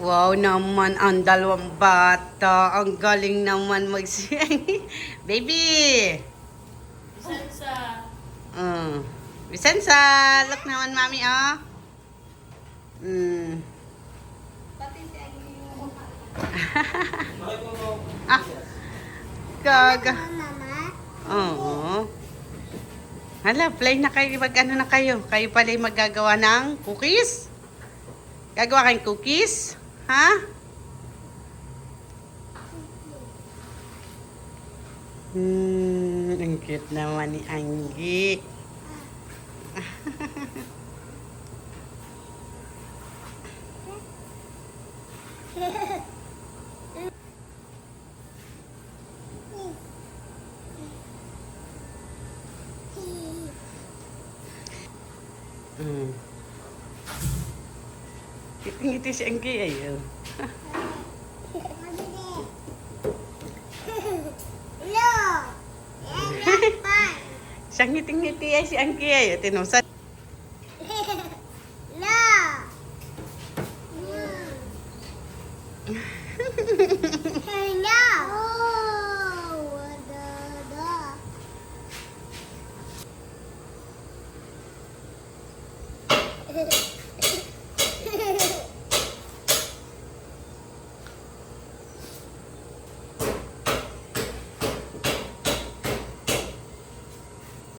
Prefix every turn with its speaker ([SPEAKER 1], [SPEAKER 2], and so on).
[SPEAKER 1] Wow naman ang dalawang bata. Ang galing naman mag-sing. Baby!
[SPEAKER 2] Vicenza.
[SPEAKER 1] Vicenza! Look naman, mami, oh.
[SPEAKER 2] Pati si Agni yung
[SPEAKER 1] Ah, gaga.
[SPEAKER 3] Mama?
[SPEAKER 1] Oo. Hala, play na kayo. Mag-ano na kayo? Kayo pala yung maggagawa ng cookies? Gagawa kayong cookies? Ha? Ang cute naman ni Anggi. Ngiti si Anggi ay. Siyang ngiti-ngiti ay si Anggi ay. Tinusan.